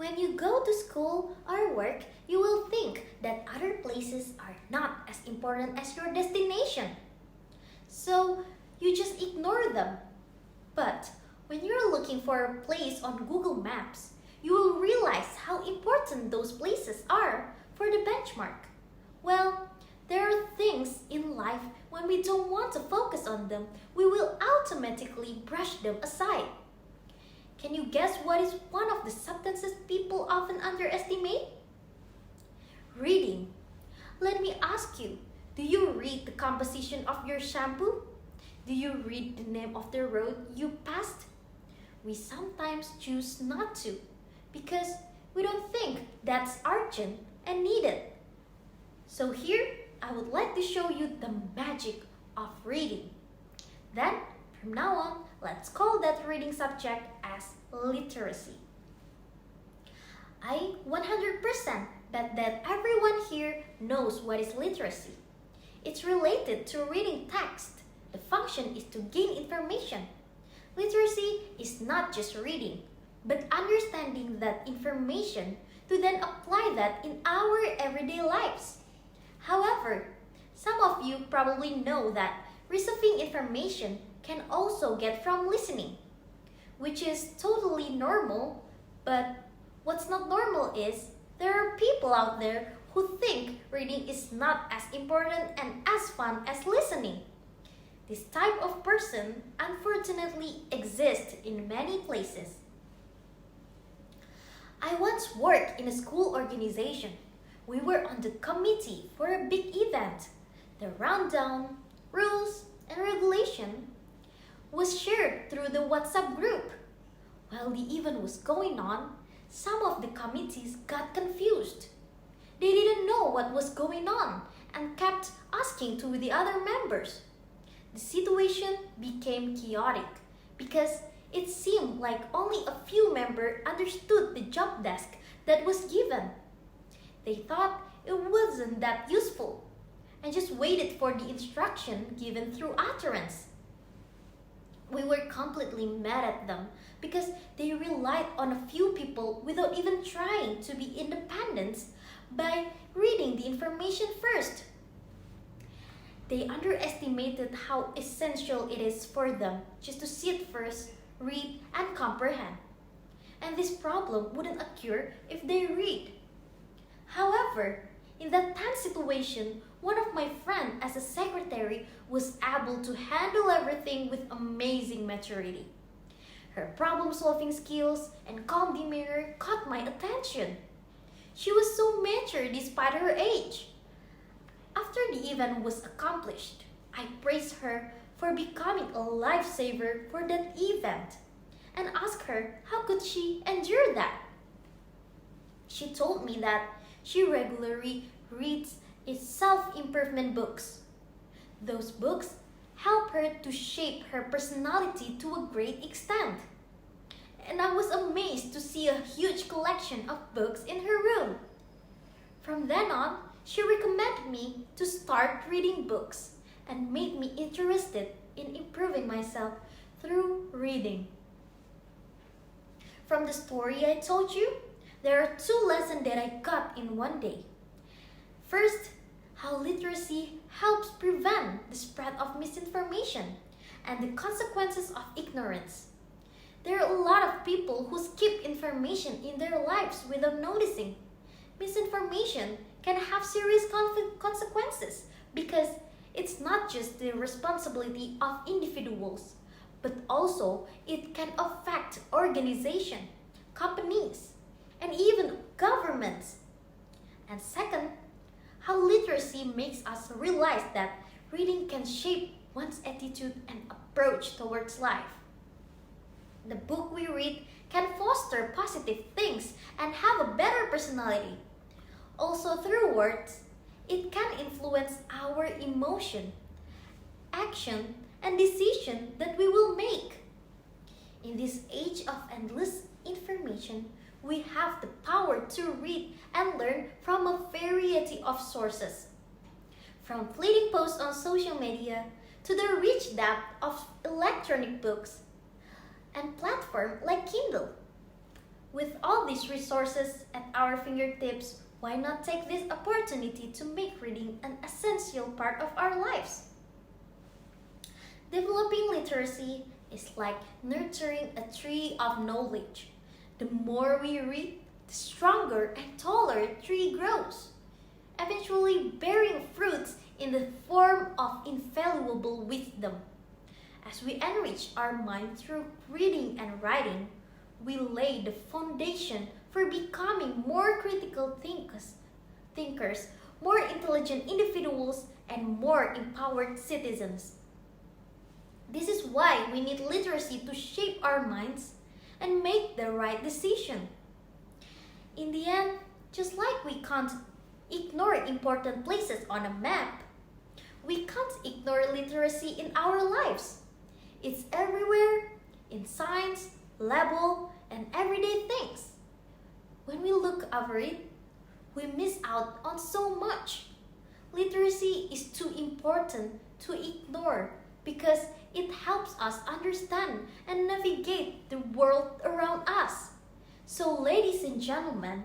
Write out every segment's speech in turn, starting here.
When you go to school or work, you will think that other places are not as important as your destination. So you just ignore them. But when you're looking for a place on Google Maps, you will realize how important those places are for the benchmark. Well, there are things in life when we don't want to focus on them, we will automatically brush them aside. Can you guess what is one of the substances people often underestimate? Reading. Let me ask you, do you read the composition of your shampoo? Do you read the name of the road you passed? We sometimes choose not to because we don't think that's urgent and needed. So here, I would like to show you the magic of reading. Then, from now on, let's call that reading subject as literacy. I 100% bet that everyone here knows what is literacy. It's related to reading text. The function is to gain information. Literacy is not just reading, but understanding that information to then apply that in our everyday lives. However, some of you probably know that receiving information can also get from listening, which is totally normal, but what's not normal is there are people out there who think reading is not as important and as fun as listening. This type of person unfortunately exists in many places. I once worked in a school organization. We were on the committee for a big event. The rundown, rules, and regulation was shared through the WhatsApp group. While the event was going on, some of the committees got confused. They didn't know what was going on and kept asking to the other members. The situation became chaotic because it seemed like only a few members understood the job desk that was given. They thought it wasn't that useful and just waited for the instruction given through utterance. We were completely mad at them because they relied on a few people without even trying to be independent by reading the information first. They underestimated how essential it is for them just to sit first, read, and comprehend. And this problem wouldn't occur if they read. However, in that tense situation, one of my friends as a secretary was able to handle everything with amazing maturity. Her problem-solving skills and calm demeanor caught my attention. She was so mature despite her age. After the event was accomplished, I praised her for becoming a lifesaver for that event and asked her how could she endure that. She told me that she regularly reads self-improvement books. Those books help her to shape her personality to a great extent. And I was amazed to see a huge collection of books in her room. From then on, she recommended me to start reading books and made me interested in improving myself through reading. From the story I told you, there are two lessons that I got in one day. First, how literacy helps prevent the spread of misinformation and the consequences of ignorance. There are a lot of people who skip information in their lives without noticing. Misinformation can have serious consequences because it's not just the responsibility of individuals, but also it can affect organizations, companies, and even governments. And second, how literacy makes us realize that reading can shape one's attitude and approach towards life. The book we read can foster positive things and have a better personality. Also through words, it can influence our emotion, action, and decision that we will make. In this age of endless information, we have the power to read and learn from a variety of sources. From fleeting posts on social media to the rich depth of electronic books and platforms like Kindle. With all these resources at our fingertips, why not take this opportunity to make reading an essential part of our lives? Developing literacy is like nurturing a tree of knowledge. The more we read, the stronger and taller the tree grows, eventually bearing fruits in the form of invaluable wisdom. As we enrich our mind through reading and writing, we lay the foundation for becoming more critical thinkers, more intelligent individuals, and more empowered citizens. This is why we need literacy to shape our minds and make the right decision. In the end, just like we can't ignore important places on a map, we can't ignore literacy in our lives. It's everywhere, in science, label, and everyday things. When we look over it, we miss out on so much. Literacy is too important to ignore because it helps us understand and navigate the world around us. So, ladies and gentlemen,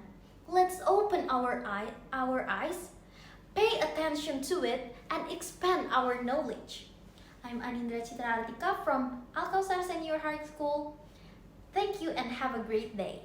let's open our eyes, pay attention to it, and expand our knowledge. I'm Anindra from Alkausar Senior High School. Thank you and have a great day.